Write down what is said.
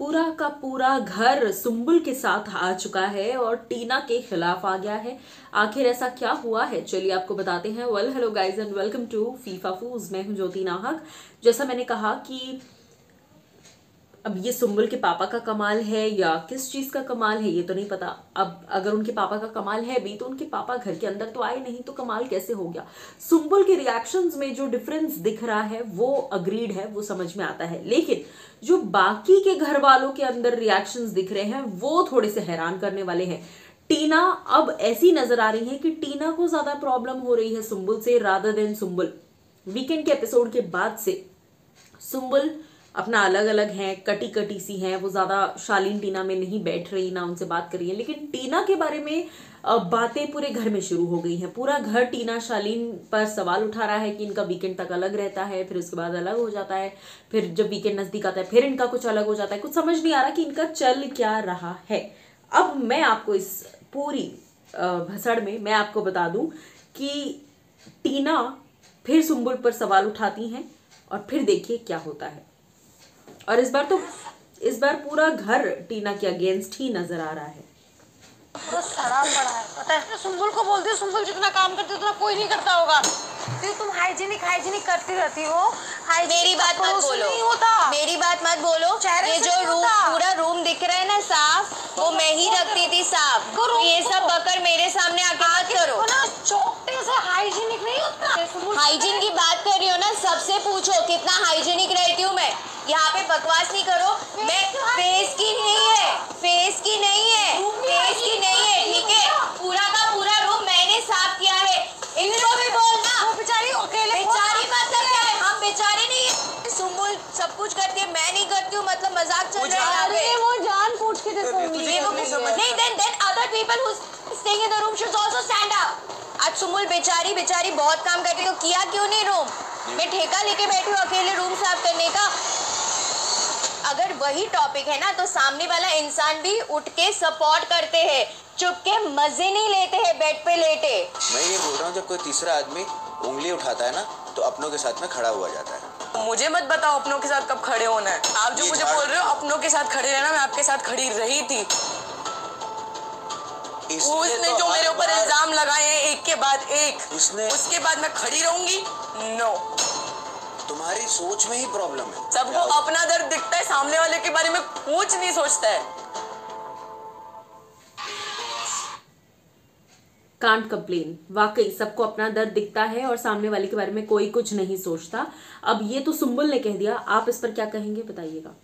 पूरा का पूरा घर सुंबुल के साथ आ चुका है और टीना के खिलाफ आ गया है। आखिर ऐसा क्या हुआ है, चलिए आपको बताते हैं। Well hello guys and welcome to FIFA फूज। मैं हूं ज्योति नाहक। जैसा मैंने कहा कि अब ये सुंबुल के पापा का कमाल है या किस चीज का कमाल है ये तो नहीं पता। अब अगर उनके पापा का कमाल है भी तो उनके पापा घर के अंदर तो आए नहीं, तो कमाल कैसे हो गया। सुंबुल के रिएक्शंस में जो डिफरेंस दिख रहा है वो अग्रीड है, वो समझ में आता है, लेकिन जो बाकी के घर वालों के अंदर रिएक्शंस दिख रहे हैं वो थोड़े से हैरान करने वाले हैं। टीना अब ऐसी नजर आ रही है कि टीना को ज्यादा प्रॉब्लम हो रही है सुंबुल से रादर देन सुंबुल। वीकेंड के एपिसोड के बाद से सुंबुल अपना अलग अलग है, कटी कटी सी हैं, वो ज्यादा शालीन टीना में नहीं बैठ रही, ना उनसे बात कर रही है। लेकिन टीना के बारे में बातें पूरे घर में शुरू हो गई हैं। पूरा घर टीना शालीन पर सवाल उठा रहा है कि इनका वीकेंड तक अलग रहता है, फिर उसके बाद अलग हो जाता है, फिर जब वीकेंड नजदीक आता है फिर इनका कुछ अलग हो जाता है। कुछ समझ नहीं आ रहा कि इनका चल क्या रहा है। अब मैं आपको इस पूरी भसड़ में मैं आपको बता दूं कि टीना फिर सुंबुल पर सवाल उठाती हैं और फिर देखिए क्या होता है। और इस बार पूरा घर टीना के अगेंस्ट ही नजर आ रहा है। पूरा सड़ा पड़ा है, पता है। सुंबुल को बोलती है, सुंबुल जितना काम करती है उतना कोई नहीं करता होगा। तुम हाइजीनिक करती रहती हो। मेरी बात मत बोलो, मेरी बात मत बोलो। ये जो पूरा रूम दिख रहा है ना साफ, वो मैं ही रखती थी साफ। तो ये सब बकर मेरे सामने आके मत करो। चौकटे से हाइजीनिक नहीं होता। हाइजीन की बात कर रही हो ना, सबसे पूछो कितना हाइजीनिक रहती हूँ मैं। यहाँ पे बकवास नहीं करो। मैं फेस की नहीं है, फेस की नहीं है, फेस की नहीं है, ठीक है। पूरा का पूरा रूम मैंने साफ किया है। इनको भी बोलना। वो बेचारी अकेले, बेचारी मतलब क्या है? हम बेचारे नहीं है। सुंबुल सब कुछ करती है, मैं नहीं करती हूँ, मतलब मजाक चल रहा है यहाँ पे। वो जान पूछ के नहीं, then other people who staying in the room should also stand up. आज सुंबुल बेचारी बहुत काम करती है, तो किया क्यों नहीं रूम? मैं ठेका लेके बैठी हूँ अकेले रूम साफ करने का। अगर वही टॉपिक है ना तो सामने वाला इंसान भी उठ के सपोर्ट करते हैं, चुप के मजे नहीं लेते हैं बेड पे लेटे। मैं ये बोल रहा हूँ, जब कोई तीसरा आदमी उंगली उठाता है ना तो अपनों के साथ में खड़ा हुआ जाता है। मुझे मत बताओ अपनों के साथ कब खड़े होना है। आप जो मुझे बोल रहे हो अपनों के साथ खड़े रहना, मैं आपके साथ खड़ी रही थी। उसने तो जो मेरे ऊपर इल्जाम लगाए हैं एक के बाद एक, उसके बाद मैं खड़ी रहूंगी? नो। तुम्हारी सोच में ही प्रॉब्लम है। सबको अपना दर्द दिखता है, सामने वाले के बारे में कुछ नहीं सोचता है। कांट कंप्लेन, वाकई सबको अपना दर्द दिखता है और सामने वाले के बारे में कोई कुछ नहीं सोचता। अब ये तो सुंबुल ने कह दिया, आप इस पर क्या कहेंगे बताइएगा।